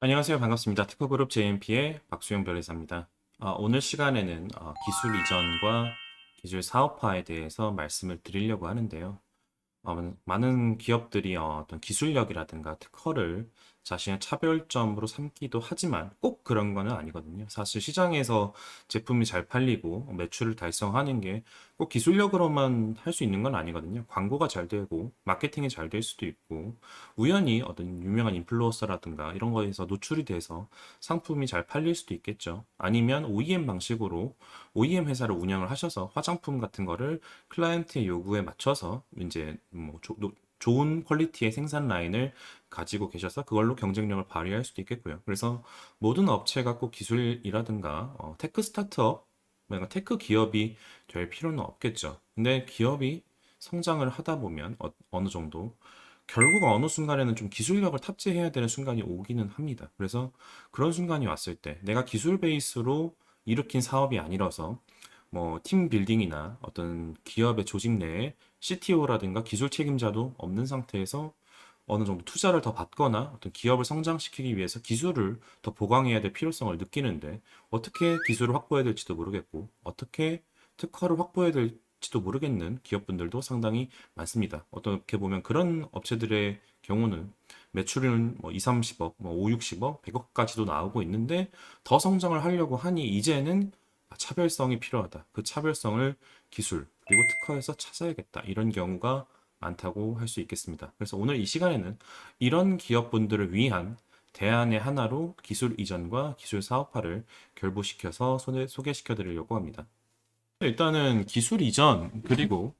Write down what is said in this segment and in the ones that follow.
안녕하세요. 반갑습니다. 특허그룹 JMP의 박수영 변호사입니다. 오늘 시간에는 기술 이전과 기술 사업화에 대해서 말씀을 드리려고 하는데요. 많은 기업들이 어떤 기술력이라든가 특허를 자신의 차별점으로 삼기도 하지만 꼭 그런 거는 아니거든요. 사실 시장에서 제품이 잘 팔리고 매출을 달성하는 게 꼭 기술력으로만 할 수 있는 건 아니거든요. 광고가 잘 되고 마케팅이 잘 될 수도 있고 우연히 어떤 유명한 인플루언서라든가 이런 거에서 노출이 돼서 상품이 잘 팔릴 수도 있겠죠. 아니면 OEM 방식으로 OEM 회사를 운영을 하셔서 화장품 같은 거를 클라이언트의 요구에 맞춰서 이제 좋은 퀄리티의 생산 라인을 가지고 계셔서 그걸로 경쟁력을 발휘할 수도 있겠고요. 그래서 모든 업체가 꼭 기술이라든가 테크 스타트업, 뭔가 테크 기업이 될 필요는 없겠죠. 근데 기업이 성장을 하다 보면 어느 정도 결국 어느 순간에는 좀 기술력을 탑재해야 되는 순간이 오기는 합니다. 그래서 그런 순간이 왔을 때 내가 기술 베이스로 일으킨 사업이 아니라서 뭐 팀 빌딩이나 어떤 기업의 조직 내에 CTO라든가 기술 책임자도 없는 상태에서 어느 정도 투자를 더 받거나 어떤 기업을 성장시키기 위해서 기술을 더 보강해야 될 필요성을 느끼는데 어떻게 기술을 확보해야 될지도 모르겠고 어떻게 특허를 확보해야 될지도 모르겠는 기업분들도 상당히 많습니다. 어떻게 보면 그런 업체들의 경우는 매출은 뭐 2, 30억, 뭐 5, 60억, 100억까지도 나오고 있는데 더 성장을 하려고 하니 이제는 차별성이 필요하다. 그 차별성을 기술 그리고 특허에서 찾아야겠다. 이런 경우가 많다고 할 수 있겠습니다. 그래서 오늘 이 시간에는 이런 기업분들을 위한 대안의 하나로 기술 이전과 기술 사업화를 결부시켜서 소개시켜 드리려고 합니다. 일단은 기술 이전 그리고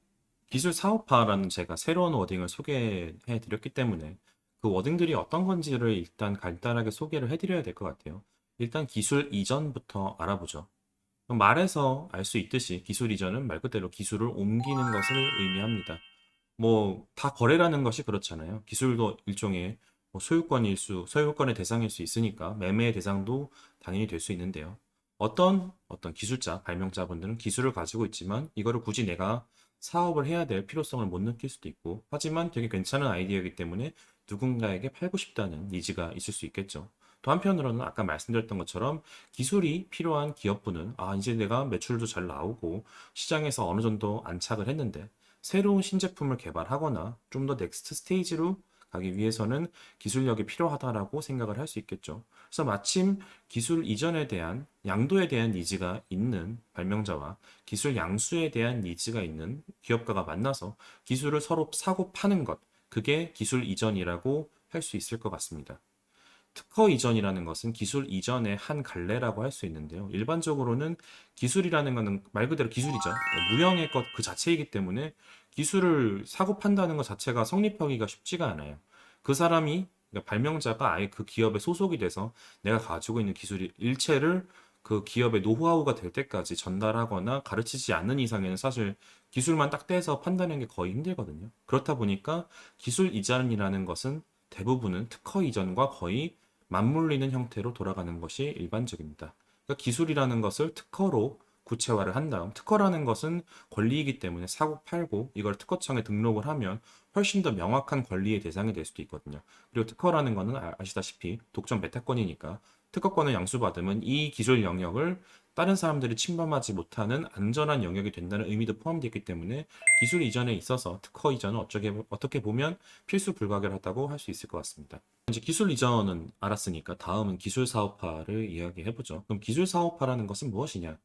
기술 사업화라는 제가 새로운 워딩을 소개해 드렸기 때문에 그 워딩들이 어떤 건지를 일단 간단하게 소개를 해 드려야 될 것 같아요. 일단 기술 이전부터 알아보죠. 말에서 알 수 있듯이 기술 이전은 말 그대로 기술을 옮기는 것을 의미합니다. 뭐 다 거래라는 것이 그렇잖아요. 기술도 일종의 뭐 소유권의 대상일 수 있으니까 매매의 대상도 당연히 될 수 있는데요. 어떤 기술자, 발명자분들은 기술을 가지고 있지만 이거를 굳이 내가 사업을 해야 될 필요성을 못 느낄 수도 있고 하지만 되게 괜찮은 아이디어이기 때문에 누군가에게 팔고 싶다는 니즈가 있을 수 있겠죠. 또 한편으로는 아까 말씀드렸던 것처럼 기술이 필요한 기업부는 이제 내가 매출도 잘 나오고 시장에서 어느 정도 안착을 했는데 새로운 신제품을 개발하거나 좀 더 넥스트 스테이지로 가기 위해서는 기술력이 필요하다라고 생각을 할 수 있겠죠. 그래서 마침 기술 이전에 대한 양도에 대한 니즈가 있는 발명자와 기술 양수에 대한 니즈가 있는 기업가가 만나서 기술을 서로 사고 파는 것, 그게 기술 이전이라고 할 수 있을 것 같습니다. 특허 이전이라는 것은 기술 이전의 한 갈래라고 할 수 있는데요. 일반적으로는 기술이라는 것은 말 그대로 기술이죠. 무형의 것 그 자체이기 때문에 기술을 사고 판다는 것 자체가 성립하기가 쉽지가 않아요. 그 사람이 그러니까 발명자가 아예 그 기업에 소속이 돼서 내가 가지고 있는 기술 일체를 그 기업의 노하우가 될 때까지 전달하거나 가르치지 않는 이상에는 사실 기술만 딱 떼서 판다는 게 거의 힘들거든요. 그렇다 보니까 기술 이전이라는 것은 대부분은 특허 이전과 거의 맞물리는 형태로 돌아가는 것이 일반적입니다. 그러니까 기술이라는 것을 특허로 구체화를 한 다음, 특허라는 것은 권리이기 때문에 사고 팔고 이걸 특허청에 등록을 하면 훨씬 더 명확한 권리의 대상이 될 수도 있거든요. 그리고 특허라는 것은 아시다시피 독점 메타권이니까 특허권을 양수받으면 이 기술 영역을 다른 사람들이 침범하지 못하는 안전한 영역이 된다는 의미도 포함되어 있기 때문에 기술 이전에 있어서 특허 이전은 어떻게 보면 필수 불가결하다고 할 수 있을 것 같습니다. 이제 기술 이전은 알았으니까 다음은 기술 사업화를 이야기해 보죠. 그럼 기술 사업화라는 것은 무엇이냐?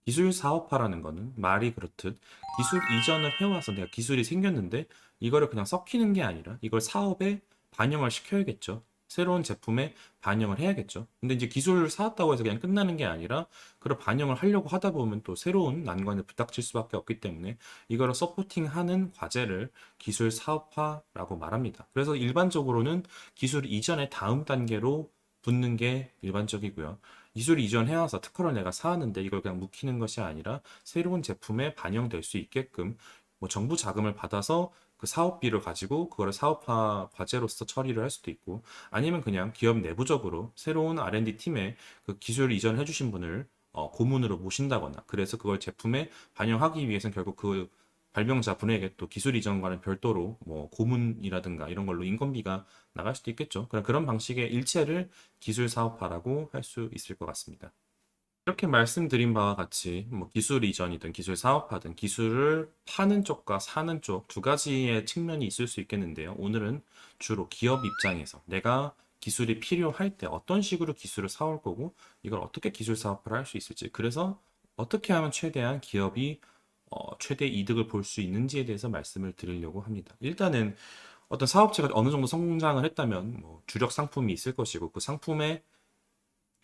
기술 사업화라는 것은 말이 그렇듯 기술 이전을 해와서 내가 기술이 생겼는데 이거를 그냥 썩히는 게 아니라 이걸 사업에 반영을 시켜야겠죠. 새로운 제품에 반영을 해야겠죠. 근데 이제 기술을 사왔다고 해서 그냥 끝나는 게 아니라 그걸 반영을 하려고 하다 보면 또 새로운 난관에 부닥칠 수밖에 없기 때문에 이거를 서포팅하는 과제를 기술 사업화라고 말합니다. 그래서 일반적으로는 기술 이전의 다음 단계로 붙는 게 일반적이고요. 기술 이전해와서 특허를 내가 사왔는데 이걸 그냥 묵히는 것이 아니라 새로운 제품에 반영될 수 있게끔 뭐 정부 자금을 받아서 그 사업비를 가지고 그거를 사업화 과제로서 처리를 할 수도 있고 아니면 그냥 기업 내부적으로 새로운 R&D 팀에 그 기술 이전해 주신 분을 고문으로 모신다거나 그래서 그걸 제품에 반영하기 위해서는 결국 그 발명자 분에게 또 기술 이전과는 별도로 뭐 고문이라든가 이런 걸로 인건비가 나갈 수도 있겠죠. 그런 방식의 일체를 기술 사업화라고 할 수 있을 것 같습니다. 이렇게 말씀드린 바와 같이 뭐 기술 이전이든 기술 사업화든 기술을 파는 쪽과 사는 쪽 두 가지의 측면이 있을 수 있겠는데요. 오늘은 주로 기업 입장에서 내가 기술이 필요할 때 어떤 식으로 기술을 사올 거고 이걸 어떻게 기술 사업화를 할 수 있을지, 그래서 어떻게 하면 최대한 기업이 최대 이득을 볼 수 있는지에 대해서 말씀을 드리려고 합니다. 일단은 어떤 사업체가 어느 정도 성장을 했다면 뭐 주력 상품이 있을 것이고 그 상품에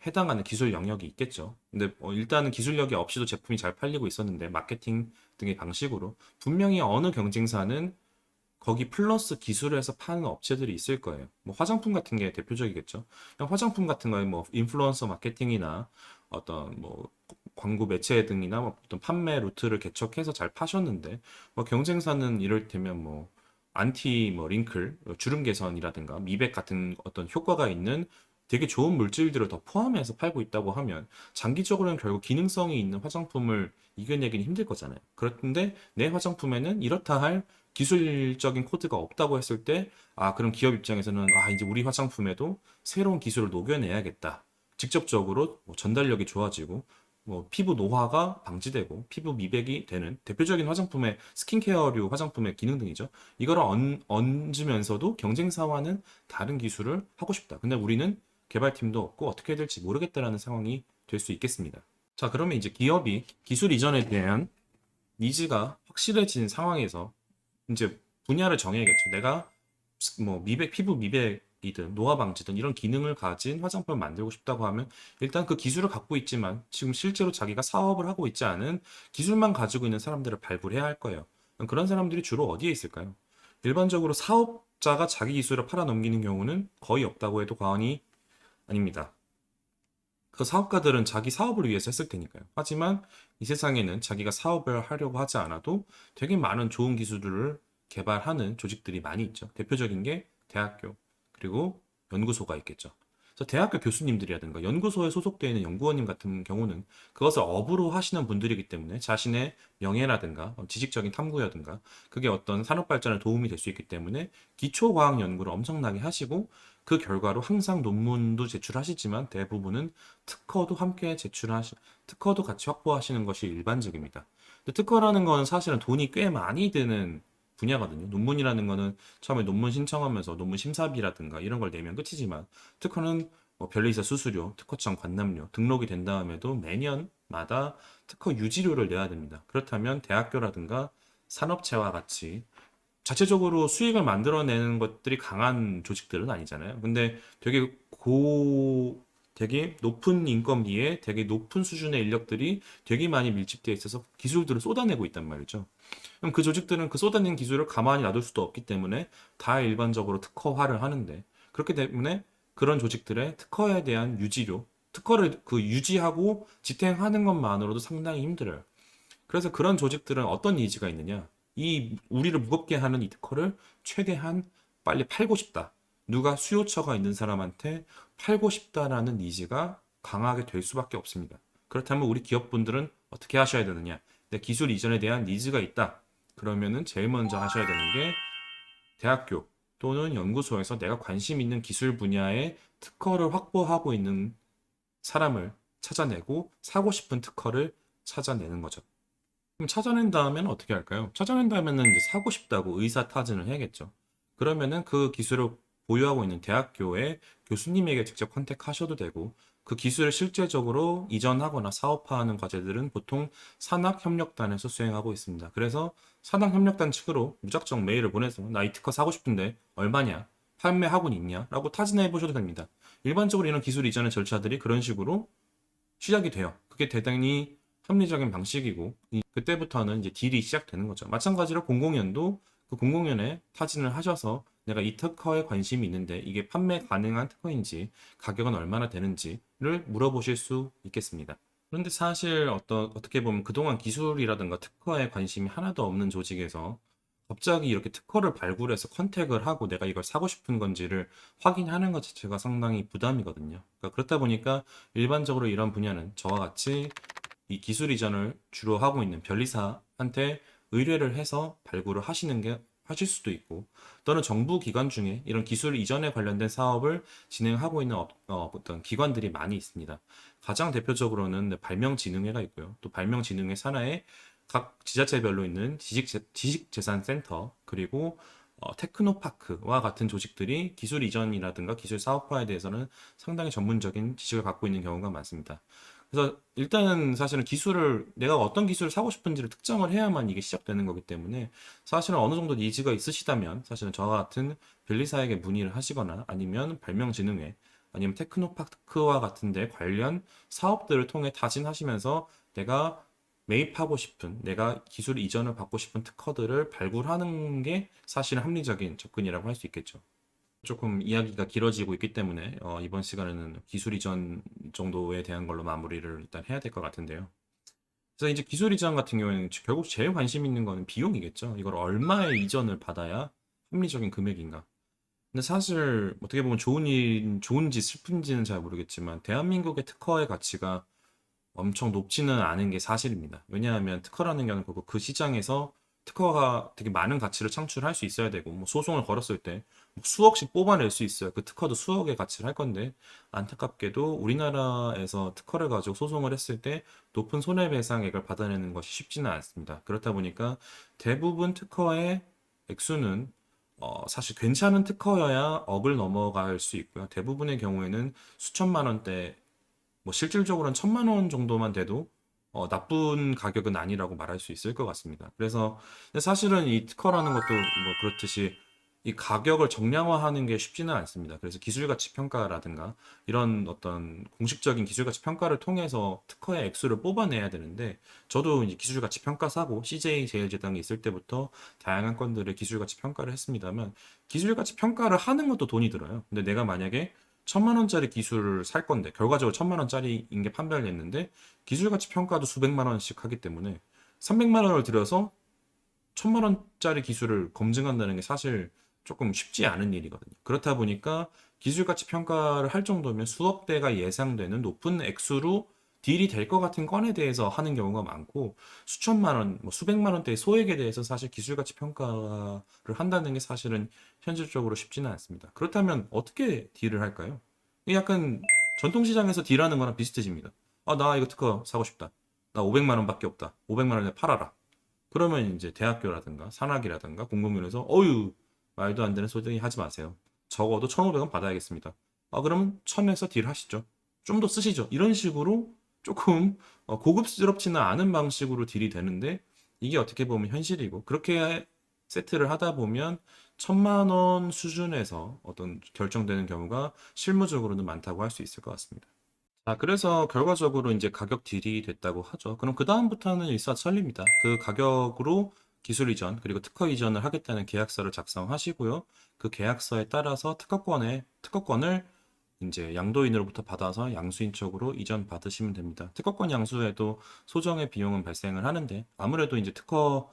해당하는 기술 영역이 있겠죠. 근데 일단은 기술력이 없이도 제품이 잘 팔리고 있었는데 마케팅 등의 방식으로 분명히 어느 경쟁사는 거기 플러스 기술을 해서 파는 업체들이 있을 거예요. 뭐 화장품 같은 게 대표적이겠죠. 그냥 화장품 같은 거에 뭐 인플루언서 마케팅이나 어떤 뭐 광고 매체 등이나 뭐 어떤 판매 루트를 개척해서 잘 파셨는데 뭐 경쟁사는 이를테면 뭐 안티 뭐 링클 주름 개선이라든가 미백 같은 어떤 효과가 있는 되게 좋은 물질들을 더 포함해서 팔고 있다고 하면 장기적으로는 결국 기능성이 있는 화장품을 이겨내기는 힘들 거잖아요. 그런데 내 화장품에는 이렇다 할 기술적인 코드가 없다고 했을 때, 아, 그럼 기업 입장에서는, 아, 이제 우리 화장품에도 새로운 기술을 녹여내야겠다. 직접적으로 뭐 전달력이 좋아지고, 뭐 피부 노화가 방지되고, 피부 미백이 되는 대표적인 화장품의 스킨케어류 화장품의 기능 등이죠. 이거를 얹으면서도 경쟁사와는 다른 기술을 하고 싶다. 근데 우리는 개발팀도 없고 어떻게 해야 될지 모르겠다라는 상황이 될 수 있겠습니다. 자, 그러면 이제 기업이 기술 이전에 대한 니즈가 확실해진 상황에서 이제 분야를 정해야겠죠. 내가 뭐 미백, 피부 미백이든 노화 방지든 이런 기능을 가진 화장품을 만들고 싶다고 하면 일단 그 기술을 갖고 있지만 지금 실제로 자기가 사업을 하고 있지 않은 기술만 가지고 있는 사람들을 발굴해야 할 거예요. 그런 사람들이 주로 어디에 있을까요? 일반적으로 사업자가 자기 기술을 팔아넘기는 경우는 거의 없다고 해도 과언이 아닙니다. 그 사업가들은 자기 사업을 위해서 했을 테니까요. 하지만 이 세상에는 자기가 사업을 하려고 하지 않아도 되게 많은 좋은 기술들을 개발하는 조직들이 많이 있죠. 대표적인 게 대학교, 그리고 연구소가 있겠죠. 그래서 대학교 교수님들이라든가 연구소에 소속되어 있는 연구원님 같은 경우는 그것을 업으로 하시는 분들이기 때문에 자신의 명예라든가 지식적인 탐구라든가 그게 어떤 산업 발전에 도움이 될 수 있기 때문에 기초과학 연구를 엄청나게 하시고 그 결과로 항상 논문도 제출하시지만 대부분은 특허도 함께 특허도 같이 확보하시는 것이 일반적입니다. 근데 특허라는 건 사실은 돈이 꽤 많이 드는 분야거든요. 논문이라는 거는 처음에 논문 신청하면서 논문 심사비라든가 이런 걸 내면 끝이지만 특허는 뭐 변리사 수수료, 특허청 관람료, 등록이 된 다음에도 매년마다 특허 유지료를 내야 됩니다. 그렇다면 대학교라든가 산업체와 같이 자체적으로 수익을 만들어내는 것들이 강한 조직들은 아니잖아요. 근데 되게 높은 인건비에 되게 높은 수준의 인력들이 되게 많이 밀집되어 있어서 기술들을 쏟아내고 있단 말이죠. 그럼 그 조직들은 그 쏟아낸 기술을 가만히 놔둘 수도 없기 때문에 다 일반적으로 특허화를 하는데 그렇기 때문에 그런 조직들의 특허에 대한 유지료, 특허를 그 유지하고 지탱하는 것만으로도 상당히 힘들어요. 그래서 그런 조직들은 어떤 니즈가 있느냐? 이 우리를 무겁게 하는 이 특허를 최대한 빨리 팔고 싶다. 누가 수요처가 있는 사람한테 팔고 싶다라는 니즈가 강하게 될 수밖에 없습니다. 그렇다면 우리 기업분들은 어떻게 하셔야 되느냐? 내 기술 이전에 대한 니즈가 있다. 그러면은 제일 먼저 하셔야 되는 게 대학교 또는 연구소에서 내가 관심 있는 기술 분야의 특허를 확보하고 있는 사람을 찾아내고 사고 싶은 특허를 찾아내는 거죠. 그럼 찾아낸 다음에는 어떻게 할까요? 찾아낸 다음에는 이제 사고 싶다고 의사타진을 해야겠죠. 그러면은 그 기술을 보유하고 있는 대학교의 교수님에게 직접 컨택하셔도 되고, 그 기술을 실제적으로 이전하거나 사업화하는 과제들은 보통 산학협력단에서 수행하고 있습니다. 그래서 산학협력단 측으로 무작정 메일을 보내서 나 이 특허 사고 싶은데 얼마냐? 판매하고 있냐? 라고 타진해 보셔도 됩니다. 일반적으로 이런 기술 이전의 절차들이 그런 식으로 시작이 돼요. 그게 대단히 합리적인 방식이고 그때부터는 이제 딜이 시작되는 거죠. 마찬가지로 공공연도 그 공공연에 타진을 하셔서 내가 이 특허에 관심이 있는데 이게 판매 가능한 특허인지 가격은 얼마나 되는지를 물어보실 수 있겠습니다. 그런데 사실 어떻게 보면 그동안 기술이라든가 특허에 관심이 하나도 없는 조직에서 갑자기 이렇게 특허를 발굴해서 컨택을 하고 내가 이걸 사고 싶은 건지를 확인하는 것 자체가 상당히 부담이거든요. 그러니까 그렇다 보니까 일반적으로 이런 분야는 저와 같이 이 기술 이전을 주로 하고 있는 변리사한테 의뢰를 해서 발굴을 하실 수도 있고, 또는 정부 기관 중에 이런 기술 이전에 관련된 사업을 진행하고 있는 어떤 기관들이 많이 있습니다. 가장 대표적으로는 발명진흥회가 있고요. 또 발명진흥회 산하에 각 지자체별로 있는 지식재산센터, 그리고 테크노파크와 같은 조직들이 기술 이전이라든가 기술 사업화에 대해서는 상당히 전문적인 지식을 갖고 있는 경우가 많습니다. 그래서 일단은 사실은 내가 어떤 기술을 사고 싶은지를 특정을 해야만 이게 시작되는 거기 때문에, 사실은 어느 정도 니즈가 있으시다면 사실은 저와 같은 변리사에게 문의를 하시거나, 아니면 발명진흥회, 아니면 테크노파크와 같은 데 관련 사업들을 통해 타진하시면서 내가 매입하고 싶은, 내가 기술 이전을 받고 싶은 특허들을 발굴하는 게 사실은 합리적인 접근이라고 할 수 있겠죠. 조금 이야기가 길어지고 있기 때문에 이번 시간에는 기술 이전 정도에 대한 걸로 마무리를 일단 해야 될 것 같은데요. 그래서 이제 기술 이전 같은 경우에는 결국 제일 관심 있는 거는 비용이겠죠. 이걸 얼마의 이전을 받아야 합리적인 금액인가. 근데 사실 어떻게 보면 좋은지 슬픈지는 잘 모르겠지만, 대한민국의 특허의 가치가 엄청 높지는 않은 게 사실입니다. 왜냐하면 특허라는 게 결국 그 시장에서 특허가 되게 많은 가치를 창출할 수 있어야 되고, 뭐 소송을 걸었을 때뭐 수억씩 뽑아낼 수 있어요. 그 특허도 수억의 가치를 할 건데, 안타깝게도 우리나라에서 특허를 가지고 소송을 했을 때 높은 손해배상액을 받아내는 것이 쉽지는 않습니다. 그렇다 보니까 대부분 특허의 액수는 사실 괜찮은 특허여야 억을 넘어갈 수 있고요. 대부분의 경우에는 수천만 원대, 뭐 실질적으로는 1,000만 원 정도만 돼도 나쁜 가격은 아니라고 말할 수 있을 것 같습니다. 그래서 근데 사실은 이 특허라는 것도 뭐 그렇듯이 이 가격을 정량화하는 게 쉽지는 않습니다. 그래서 기술가치 평가라든가 이런 어떤 공식적인 기술가치 평가를 통해서 특허의 액수를 뽑아내야 되는데, 저도 이제 기술가치 평가사고 CJ 제일제당에 있을 때부터 다양한 건들의 기술가치 평가를 했습니다만, 기술가치 평가를 하는 것도 돈이 들어요. 근데 내가 만약에 1,000만 원짜리 기술을 살 건데, 결과적으로 1,000만 원짜리인 게 판별이 됐는데 기술 가치 평가도 수백만 원씩 하기 때문에 300만 원을 들여서 1,000만 원짜리 기술을 검증한다는 게 사실 조금 쉽지 않은 일이거든요. 그렇다 보니까 기술 가치 평가를 할 정도면 수억 대가 예상되는 높은 액수로 딜이 될 것 같은 건에 대해서 하는 경우가 많고, 수천만 원, 뭐 수백만 원대의 소액에 대해서 사실 기술 가치 평가를 한다는 게 사실은 현실적으로 쉽지는 않습니다. 그렇다면 어떻게 딜을 할까요? 이게 약간 전통시장에서 딜하는 거랑 비슷해집니다. 아, 나 이거 특허 사고 싶다. 나 500만 원밖에 없다. 500만 원에 팔아라. 그러면 이제 대학교라든가 산학이라든가 공공연에서 말도 안 되는 소리 하지 마세요. 적어도 1,500원 받아야겠습니다. 아, 그러면 1,000에서 딜 하시죠. 좀 더 쓰시죠. 이런 식으로 조금 고급스럽지는 않은 방식으로 딜이 되는데, 이게 어떻게 보면 현실이고, 그렇게 세트를 하다 보면 1,000만 원 수준에서 어떤 결정되는 경우가 실무적으로는 많다고 할 수 있을 것 같습니다. 자, 그래서 결과적으로 이제 가격 딜이 됐다고 하죠. 그럼 그 다음부터는 일사천리입니다. 그 가격으로 기술 이전 그리고 특허 이전을 하겠다는 계약서를 작성하시고요. 그 계약서에 따라서 특허권을 이제 양도인으로부터 받아서 양수인 쪽으로 이전 받으시면 됩니다. 특허권 양수에도 소정의 비용은 발생을 하는데, 아무래도 이제 특허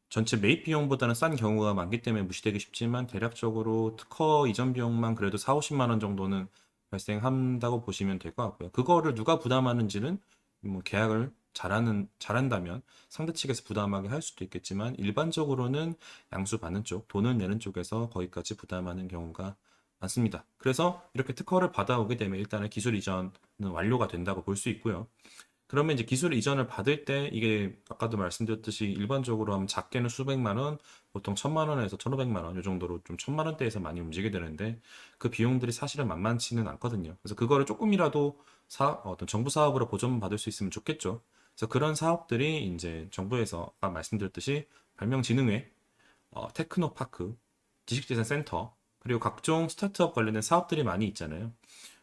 전체 매입 비용보다는 싼 경우가 많기 때문에 무시되기 쉽지만, 대략적으로 특허 이전 비용만 그래도 4, 50만 원 정도는 발생한다고 보시면 될 것 같고요. 그거를 누가 부담하는지는 뭐 계약을 잘한다면 상대 측에서 부담하게 할 수도 있겠지만, 일반적으로는 양수 받는 쪽, 돈을 내는 쪽에서 거기까지 부담하는 경우가 많습니다. 그래서 이렇게 특허를 받아오게 되면 일단은 기술 이전은 완료가 된다고 볼 수 있고요. 그러면 이제 기술 이전을 받을 때 이게 아까도 말씀드렸듯이 일반적으로 하면 작게는 수백만 원, 보통 1,000만 원에서 1,500만 원, 이 정도로 좀 1,000만 원대에서 많이 움직이게 되는데, 그 비용들이 사실은 만만치는 않거든요. 그래서 그거를 조금이라도 어떤 정부 사업으로 보전받을 수 있으면 좋겠죠. 그래서 그런 사업들이 이제 정부에서 아까 말씀드렸듯이 발명진흥회, 테크노파크, 지식재산센터, 그리고 각종 스타트업 관련된 사업들이 많이 있잖아요.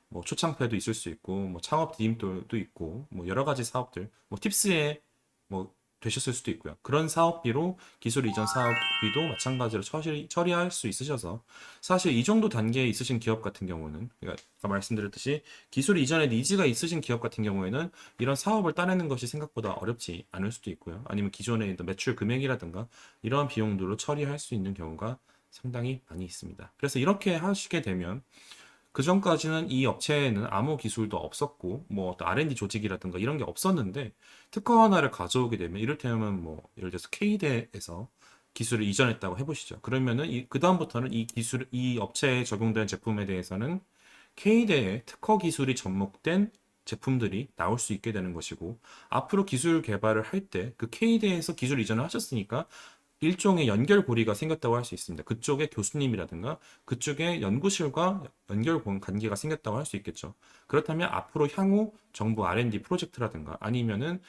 뭐 초창패도 있을 수 있고, 뭐 창업 디딤돌도 있고, 뭐 여러 가지 사업들, 뭐 팁스에 뭐 되셨을 수도 있고요. 그런 사업비로 기술 이전 사업비도 마찬가지로 처리할 수 있으셔서, 사실 이 정도 단계에 있으신 기업 같은 경우는, 그러니까 아까 말씀드렸듯이 기술 이전에 니즈가 있으신 기업 같은 경우에는 이런 사업을 따내는 것이 생각보다 어렵지 않을 수도 있고요. 아니면 기존의 매출 금액이라든가 이런 비용들로 처리할 수 있는 경우가 상당히 많이 있습니다. 그래서 이렇게 하시게 되면 그 전까지는 이 업체에는 아무 기술도 없었고, 뭐 어떤 R&D 조직이라든가 이런 게 없었는데, 특허 하나를 가져오게 되면, 이를테면 뭐, 예를 들어서 K대에서 기술을 이전했다고 해보시죠. 그러면은 그다음부터는 이 기술, 이 업체에 적용되는 제품에 대해서는 K대의 특허 기술이 접목된 제품들이 나올 수 있게 되는 것이고, 앞으로 기술 개발을 할 때 그 K대에서 기술 이전을 하셨으니까 일종의 연결고리가 생겼다고 할 수 있습니다. 그쪽에 교수님이라든가 그쪽에 연구실과 연결 관계가 생겼다고 할 수 있겠죠. 그렇다면 앞으로 향후 정부 R&D 프로젝트라든가 아니면은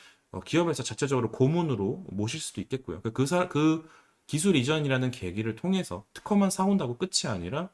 기업에서 자체적으로 고문으로 모실 수도 있겠고요. 그 기술 이전이라는 계기를 통해서 특허만 사온다고 끝이 아니라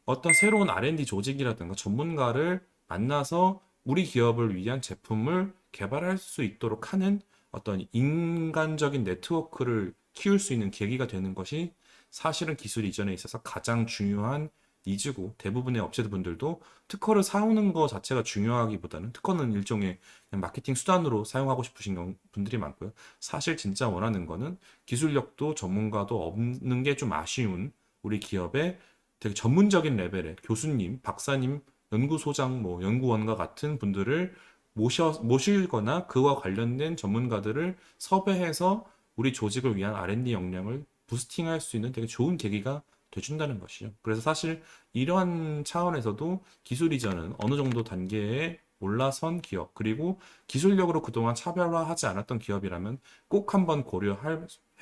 어떤 새로운 R&D 조직이라든가 전문가를 만나서 우리 기업을 위한 제품을 개발할 수 있도록 하는 어떤 인간적인 네트워크를 키울 수 있는 계기가 되는 것이 사실은 기술 이전에 있어서 가장 중요한 니즈고, 대부분의 업체분들도 특허를 사오는 것 자체가 중요하기보다는 특허는 일종의 그냥 마케팅 수단으로 사용하고 싶으신 분들이 많고요. 사실 진짜 원하는 거는 기술력도 전문가도 없는 게 좀 아쉬운 우리 기업의 되게 전문적인 레벨의 교수님, 박사님, 연구소장, 뭐 연구원과 같은 분들을 모시거나 그와 관련된 전문가들을 섭외해서 우리 조직을 위한 R&D 역량을 부스팅할 수 있는 되게 좋은 계기가 돼준다는 것이죠. 그래서 사실 이러한 차원에서도 기술 이전은 어느 정도 단계에 올라선 기업, 그리고 기술력으로 그동안 차별화하지 않았던 기업이라면 꼭 한번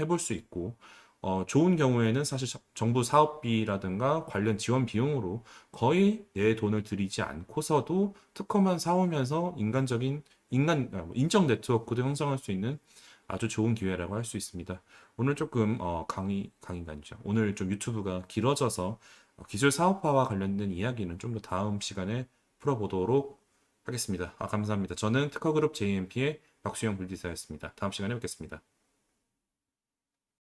해볼 수 있고, 좋은 경우에는 사실 정부 사업비라든가 관련 지원 비용으로 거의 내 돈을 들이지 않고서도 특허만 사오면서 인적 네트워크도 형성할 수 있는 아주 좋은 기회라고 할 수 있습니다. 오늘 조금 강의가 아니죠. 오늘 좀 유튜브가 길어져서 기술 사업화와 관련된 이야기는 좀 더 다음 시간에 풀어보도록 하겠습니다. 감사합니다. 저는 특허그룹 JMP의 박수영 불디사였습니다. 다음 시간에 뵙겠습니다.